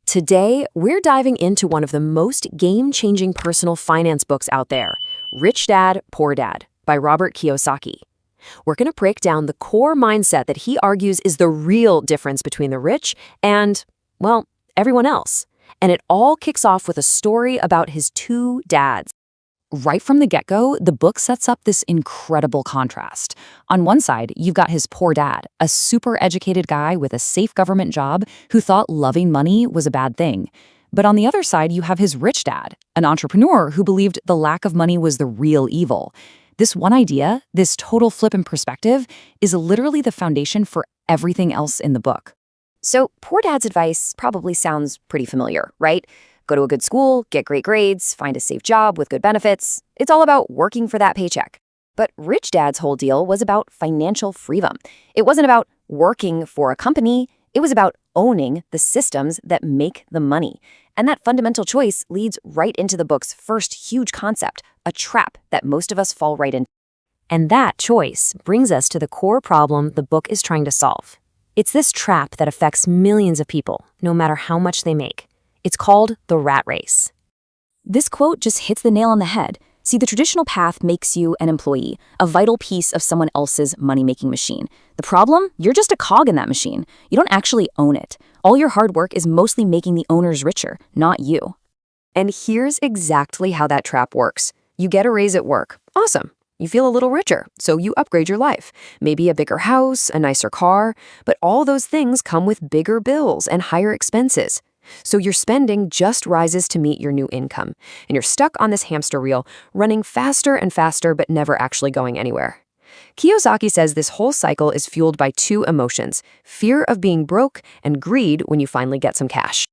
Today, we're diving into one of the most game-changing personal finance books out there, Rich Dad, Poor Dad by Robert Kiyosaki. We're going to break down the core mindset that he argues is the real difference between the rich and, well, everyone else. And it all kicks off with a story about his two dads. Right from the get-go, the book sets up this incredible contrast. On one side, you've got his poor dad, a super educated guy with a safe government job who thought loving money was a bad thing. But on the other side, you have his rich dad, an entrepreneur who believed the lack of money was the real evil. This one idea, this total flip in perspective, is literally the foundation for everything else in the book. So poor dad's advice probably sounds pretty familiar, right? Go to a good school, get great grades, find a safe job with good benefits. It's all about working for that paycheck. But rich dad's whole deal was about financial freedom. It wasn't about working for a company. It was about owning the systems that make the money. And that fundamental choice leads right into the book's first huge concept, a trap that most of us fall right into. And that choice brings us to the core problem the book is trying to solve. It's this trap that affects millions of people, no matter how much they make. It's called the rat race. This quote just hits the nail on the head. See, the traditional path makes you an employee, a vital piece of someone else's money-making machine. The problem? You're just a cog in that machine. You don't actually own it. All your hard work is mostly making the owners richer, not you. And here's exactly how that trap works. You get a raise at work. Awesome. You feel a little richer, so you upgrade your life. Maybe a bigger house, a nicer car, but all those things come with bigger bills and higher expenses. So your spending just rises to meet your new income, and you're stuck on this hamster wheel, running faster and faster but never actually going anywhere. Kiyosaki says this whole cycle is fueled by two emotions, fear of being broke and greed when you finally get some cash.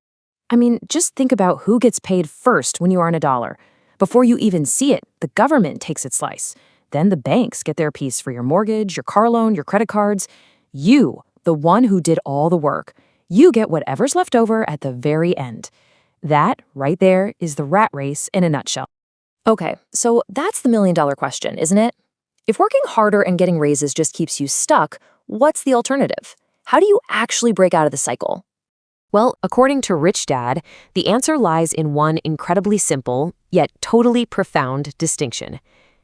I mean, just think about who gets paid first when you earn $1. Before you even see it, the government takes its slice. Then the banks get their piece for your mortgage, your car loan, your credit cards. You, the one who did all the work, you get whatever's left over at the very end. That, right there, is the rat race in a nutshell. Okay, so that's the million-dollar question, isn't it? If working harder and getting raises just keeps you stuck, what's the alternative? How do you actually break out of the cycle? Well, according to Rich Dad, the answer lies in one incredibly simple, yet totally profound distinction.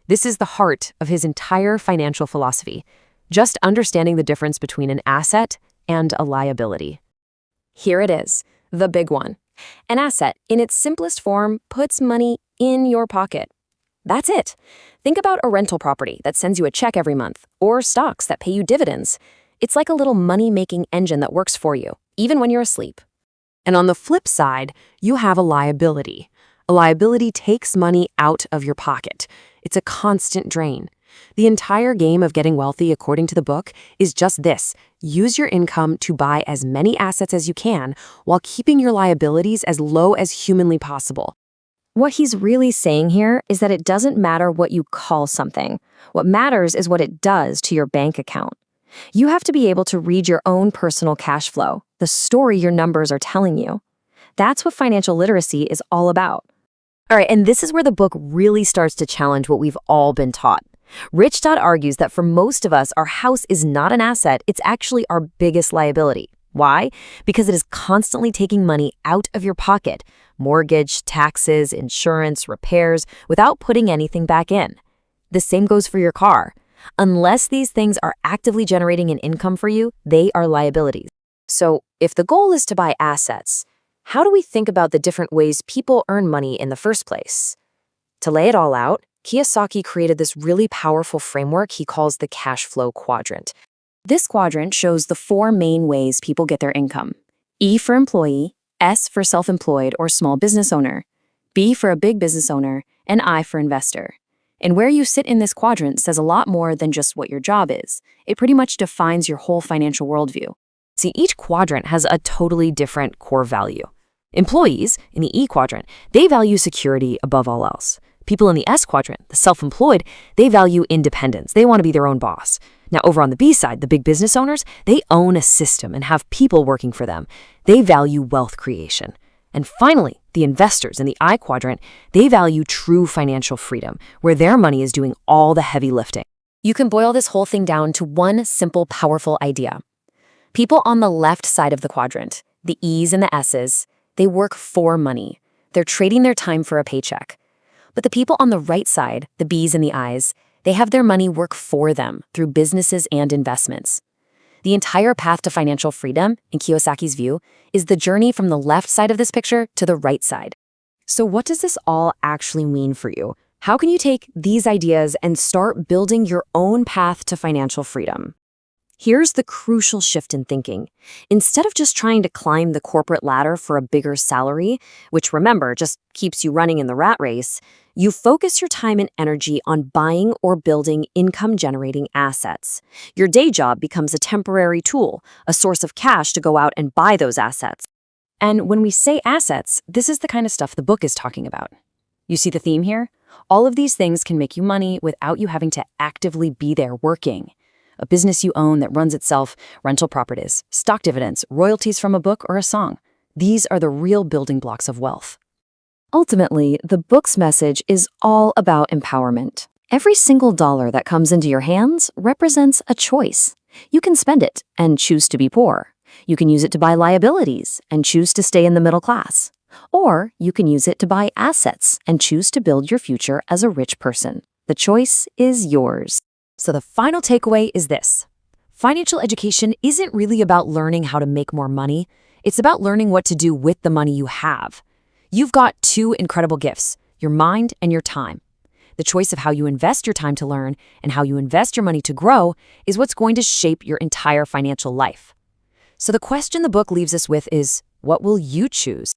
This is the heart of his entire financial philosophy, just understanding the difference between an asset and a liability. Here it is, the big one. An asset, in its simplest form, puts money in your pocket. That's it. Think about a rental property that sends you a check every month, or stocks that pay you dividends. It's like a little money-making engine that works for you, even when you're asleep. And on the flip side, you have a liability. A liability takes money out of your pocket. It's a constant drain. The entire game of getting wealthy, according to the book, is just this. Use your income to buy as many assets as you can while keeping your liabilities as low as humanly possible. What he's really saying here is that it doesn't matter what you call something. What matters is what it does to your bank account. You have to be able to read your own personal cash flow, the story your numbers are telling you. That's what financial literacy is all about. All right, and this is where the book really starts to challenge what we've all been taught. Rich Dad argues that for most of us, our house is not an asset, it's actually our biggest liability. Why? Because it is constantly taking money out of your pocket, mortgage, taxes, insurance, repairs, without putting anything back in. The same goes for your car. Unless these things are actively generating an income for you, they are liabilities. So if the goal is to buy assets, how do we think about the different ways people earn money in the first place? To lay it all out, Kiyosaki created this really powerful framework he calls the cash flow quadrant. This quadrant shows the four main ways people get their income. E for employee, S for self-employed or small business owner, B for a big business owner, and I for investor. And where you sit in this quadrant says a lot more than just what your job is. It pretty much defines your whole financial worldview. See, each quadrant has a totally different core value. Employees, in the E quadrant, they value security above all else. People in the S quadrant, the self-employed, they value independence. They want to be their own boss. Now, over on the B side, the big business owners, they own a system and have people working for them. They value wealth creation. And finally, the investors in the I quadrant, they value true financial freedom, where their money is doing all the heavy lifting. You can boil this whole thing down to one simple, powerful idea. People on the left side of the quadrant, the E's and the S's, They work for money. They're trading their time for a paycheck. But the people on the right side, the B's in the I's, they have their money work for them through businesses and investments. The entire path to financial freedom, in Kiyosaki's view, is the journey from the left side of this picture to the right side. So what does this all actually mean for you? How can you take these ideas and start building your own path to financial freedom? Here's the crucial shift in thinking. Instead of just trying to climb the corporate ladder for a bigger salary, which remember, just keeps you running in the rat race, you focus your time and energy on buying or building income-generating assets. Your day job becomes a temporary tool, a source of cash to go out and buy those assets. And when we say assets, this is the kind of stuff the book is talking about. You see the theme here? All of these things can make you money without you having to actively be there working. A business you own that runs itself, rental properties, stock dividends, royalties from a book or a song. These are the real building blocks of wealth. Ultimately, the book's message is all about empowerment. Every single dollar that comes into your hands represents a choice. You can spend it and choose to be poor. You can use it to buy liabilities and choose to stay in the middle class. Or you can use it to buy assets and choose to build your future as a rich person. The choice is yours. So the final takeaway is this. Financial education isn't really about learning how to make more money. It's about learning what to do with the money you have. You've got two incredible gifts, your mind and your time. The choice of how you invest your time to learn and how you invest your money to grow is what's going to shape your entire financial life. So the question the book leaves us with is, what will you choose?